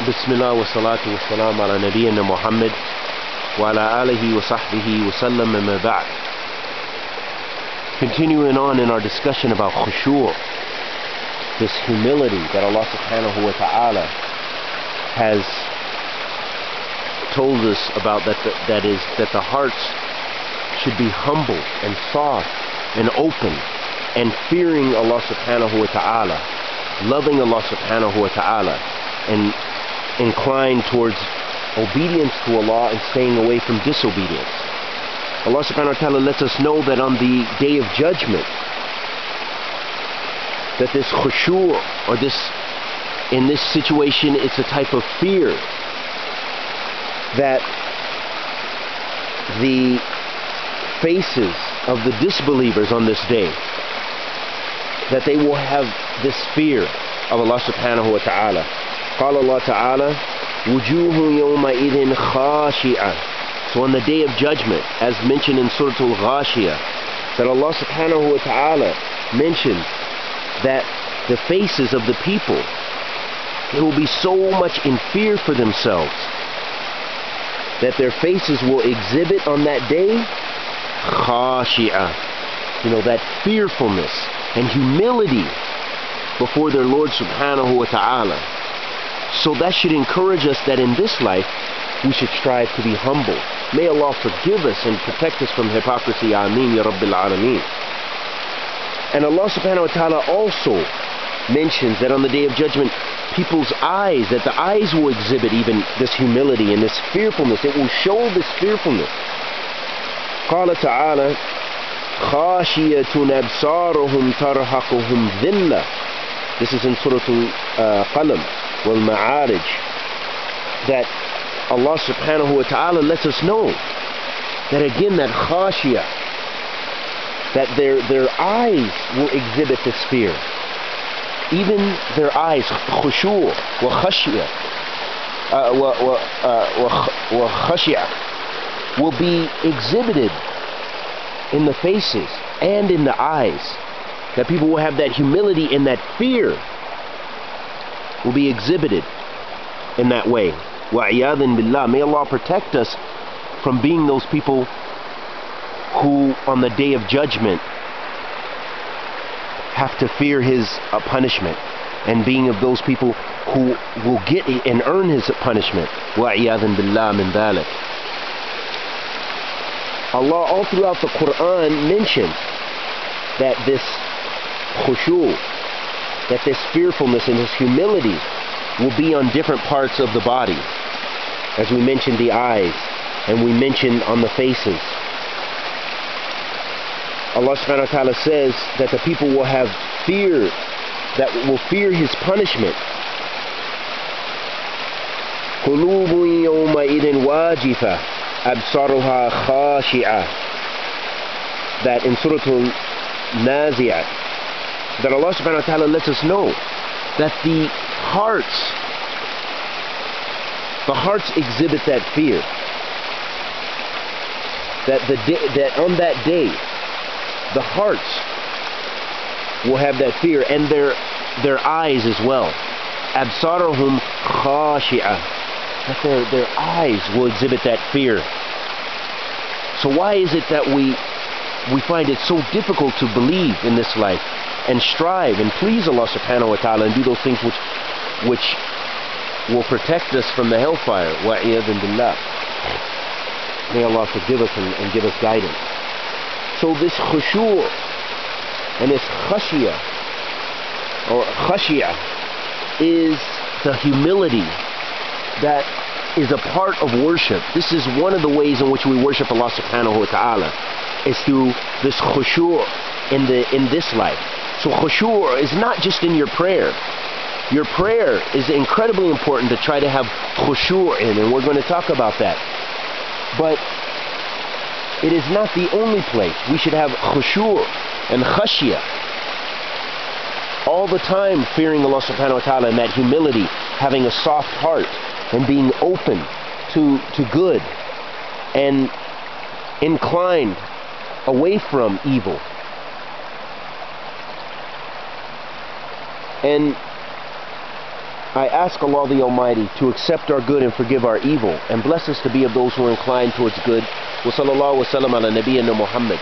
بسم الله والصلاة والسلام على نبينا محمد وعلى آله وصحبه وسلم أما بعد. Continuing on in our discussion about Khushoo, this humility that Allah subhanahu wa ta'ala has told us about, that the hearts should be humble and soft and open and fearing Allah subhanahu wa ta'ala, loving Allah subhanahu wa ta'ala, and inclined towards obedience to Allah and staying away from disobedience. Allah subhanahu wa ta'ala lets us know that on the day of judgment, that this Khushoo, or in this situation, it's a type of fear that the faces of the disbelievers on this day, that they will have this fear of Allah subhanahu wa ta'ala. قال Allah ta'ala, وُجُوهٌ يَوْمَئِذٍ خَاشِعَةٌ. So on the day of judgment, as mentioned in Surah Al-Ghashiyah, that Allah subhanahu wa ta'ala mentioned that the faces of the people, they will be so much in fear for themselves that their faces will exhibit on that day khashi'ah, that fearfulness and humility before their Lord subhanahu wa ta'ala. So that should encourage us that in this life we should strive to be humble. May Allah forgive us and protect us from hypocrisy. Ameen ya Rabbil Alameen. And Allah subhanahu wa ta'ala also mentions that on the day of judgment, people's eyes, that the eyes will exhibit even this humility and this fearfulness. It will show this fearfulness. قال تعالى خاشية أبصارهم ترهقهم ذلة. This is in Surah Al-Qalam wal Ma'arij, that Allah subhanahu wa ta'ala lets us know that again, that khashiyah, that their eyes will exhibit this fear. Even their eyes, khushu' wa khashiyah, wa khashiyah, will be exhibited in the faces and in the eyes. That people will have that humility and that fear will be exhibited in that way. وَعِيَاذٍ بِاللَّهِ. May Allah protect us from being those people who on the day of judgment have to fear His punishment, and being of those people who will get and earn His punishment. وَعِيَاذٍ بِاللَّهِ مِنْ ذَلِكَ. Allah all throughout the Qur'an mentions that this Khushoo, that this fearfulness and this humility will be on different parts of the body. As we mentioned, the eyes, and we mentioned on the faces. Allah subhanahu wa ta'ala says that the people will have fear, that will fear His punishment. قُلُوبٌ يَوْمَئِذٍ وَاجِفَةٌ أَبْصَارُهَا خَاشِعَةٌ. That in Surah Al-Nazi'at, that Allah subhanahu wa ta'ala lets us know that the hearts exhibit that fear. That on that day, the hearts will have that fear, and their eyes as well. Absaruhum khashi'ah. That their eyes will exhibit that fear. So why is it that we find it so difficult to believe in this life and strive and please Allah subhanahu wa ta'ala and do those things which will protect us from the hellfire? Wa'iyadun billah. May Allah forgive us and give us guidance. So this Khushoo and this khashiyah, or khashiyah, is the humility that is a part of worship. This is one of the ways in which we worship Allah subhanahu wa ta'ala, is through this Khushoo in this life. So Khushoo is not just in your prayer. Your prayer is incredibly important to try to have Khushoo in, and we're going to talk about that. But it is not the only place. We should have Khushoo and khashiyah all the time, fearing Allah subhanahu wa ta'ala, and that humility, having a soft heart and being open to good and inclined away from evil. And I ask Allah the Almighty to accept our good and forgive our evil, and bless us to be of those who are inclined towards good. Wa sallallahu wa sallam ala nabiyyina Muhammad.